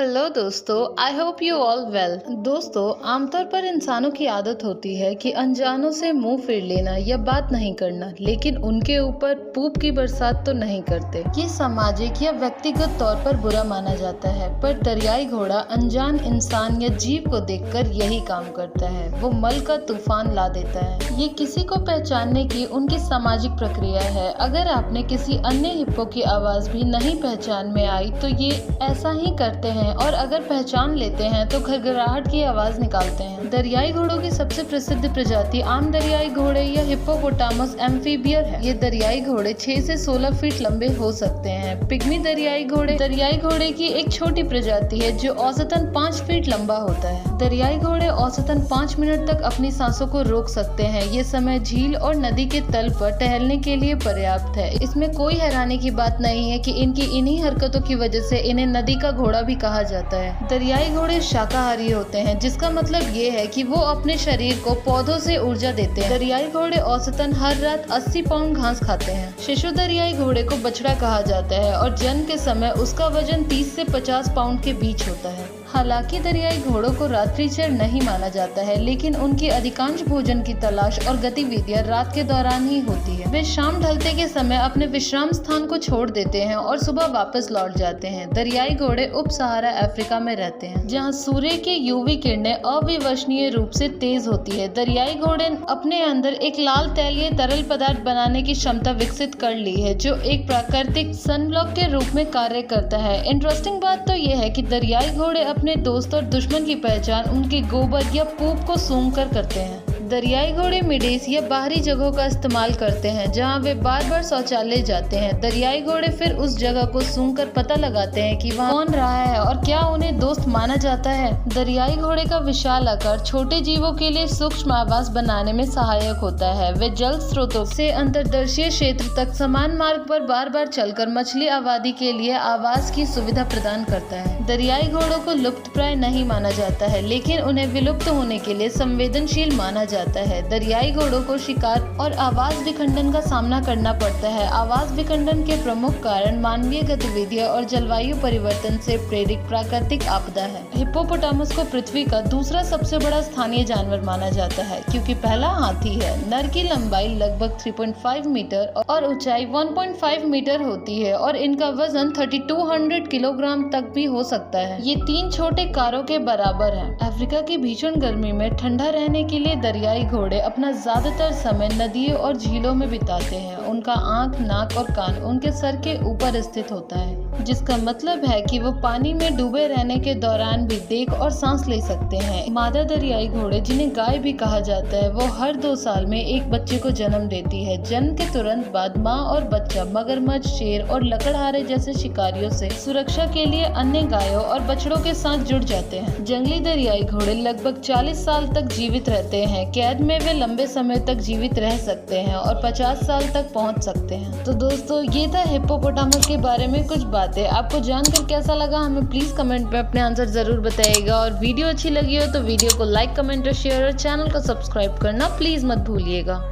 Hello दोस्तों, I hope you all well. दोस्तों, आमतौर पर इंसानों की आदत होती है कि अनजानों से मुंह फेर लेना या बात नहीं करना, लेकिन उनके ऊपर पूप की बरसात तो नहीं करते। ये सामाजिक या व्यक्तिगत तौर पर बुरा माना जाता है, पर दरियाई घोड़ा अनजान इंसान या जीव को देखकर यही काम करता है। वो मल का तूफान ला देता है। ये किसी को पहचानने की उनकी सामाजिक प्रक्रिया है। अगर आपने किसी अन्य हिप्पो की आवाज भी नहीं पहचान में आई तो ये ऐसा ही करते हैं, और अगर पहचान लेते हैं तो घरघराहट की आवाज निकालते हैं। दरियाई घोड़ों की सबसे प्रसिद्ध प्रजाति आम दरियाई घोड़े या हिप्पोपोटामस एम्फीबियर है। ये दरियाई घोड़े 6 से 16 फीट लंबे हो सकते हैं। पिग्मी दरियाई घोड़े की एक छोटी प्रजाति है जो औसतन 5 फीट लंबा होता है। दरियाई घोड़े औसतन 5 मिनट तक अपनी सांसों को रोक सकते हैं। ये समय झील और नदी के तल पर टहलने के लिए पर्याप्त है। इसमें कोई हैरानी की बात नहीं है कि इनकी इन्हीं हरकतों की वजह से इन्हें नदी का घोड़ा भी कहा जाता है। दरियाई घोड़े शाकाहारी होते हैं, जिसका मतलब ये है कि वो अपने शरीर को पौधों से ऊर्जा देते हैं। दरियाई घोड़े औसतन हर रात 80 पाउंड घास खाते हैं। शिशु दरियाई घोड़े को बछड़ा कहा जाता है और जन्म के समय उसका वजन 30 से 50 पाउंड के बीच होता है। हालांकि दरियाई घोड़ों को रात्रिचर नहीं माना जाता है, लेकिन उनकी अधिकांश भोजन की तलाश और गतिविधियां रात के दौरान ही होती है। वे शाम ढलते के समय अपने विश्राम स्थान को छोड़ देते हैं और सुबह वापस लौट जाते हैं। दरियाई घोड़े उप सहारा अफ्रीका में रहते हैं, जहां सूर्य की यूवी किरणें अविश्वसनीय रूप से तेज होती है। दरियाई घोड़े अपने अंदर एक लाल तैलीय तरल पदार्थ बनाने की क्षमता विकसित कर ली है, जो एक प्राकृतिक सनब्लॉक के रूप में कार्य करता है। इंटरेस्टिंग बात तो यह है कि दरियाई घोड़े अपने दोस्त और दुश्मन की पहचान उनके गोबर या पूप को सूंघकर करते हैं। दरियाई घोड़े मिडेस या बाहरी जगहों का इस्तेमाल करते हैं जहां वे बार बार शौचालय जाते हैं। दरियाई घोड़े फिर उस जगह को सूंघकर पता लगाते हैं कि वहां कौन रहा है और क्या उन्हें दोस्त माना जाता है। दरियाई घोड़े का विशाल आकार छोटे जीवों के लिए सूक्ष्म आवास बनाने में सहायक होता है। वे जल स्रोतों से अंतर्देशीय क्षेत्र तक समान मार्ग पर बार बार चलकर मछली आबादी के लिए आवास की सुविधा प्रदान करता है। दरियाई घोड़ों को लुप्तप्राय नहीं माना जाता है, लेकिन उन्हें विलुप्त होने के लिए संवेदनशील माना जाता है। दरियाई घोड़ों को शिकार और आवास विखंडन का सामना करना पड़ता है। आवास विखंडन के प्रमुख कारण मानवीय गतिविधियां और जलवायु परिवर्तन से प्रेरित प्राकृतिक आपदा है। हिप्पोपोटामस को पृथ्वी का दूसरा सबसे बड़ा स्थानीय जानवर माना जाता है, क्योंकि पहला हाथी है। नर की लंबाई लगभग 3.5 मीटर और ऊंचाई 1.5 मीटर होती है और इनका वजन 3200 किलोग्राम तक भी हो सकता है। ये 3 छोटे कारों के बराबर है। अफ्रीका की भीषण गर्मी में ठंडा रहने के लिए दरियाई घोड़े अपना ज्यादातर समय नदियों और झीलों में बिताते हैं। उनका आंख, नाक और कान उनके सर के ऊपर स्थित होता है, जिसका मतलब है कि वो पानी में डूबे रहने के दौरान भी देख और सांस ले सकते हैं। मादा दरियाई घोड़े, जिन्हें गाय भी कहा जाता है, वो हर 2 साल में एक बच्चे को जन्म देती है। जन्म के तुरंत बाद माँ और बच्चा मगरमच्छ, शेर और लकड़हारे जैसे शिकारियों से सुरक्षा के लिए अन्य गायों और बछड़ों के साथ जुड़ जाते हैं। जंगली दरियाई घोड़े लगभग 40 साल तक जीवित रहते हैं। कैद में वे लंबे समय तक जीवित रह सकते हैं और 50 साल तक पहुंच सकते हैं। तो दोस्तों, ये था हिप्पोपोटामस के बारे में कुछ बातें। आपको जानकर कैसा लगा हमें प्लीज कमेंट में अपने आंसर जरूर बताइएगा, और वीडियो अच्छी लगी हो तो वीडियो को लाइक, कमेंट और शेयर और चैनल को सब्सक्राइब करना प्लीज मत भूलिएगा।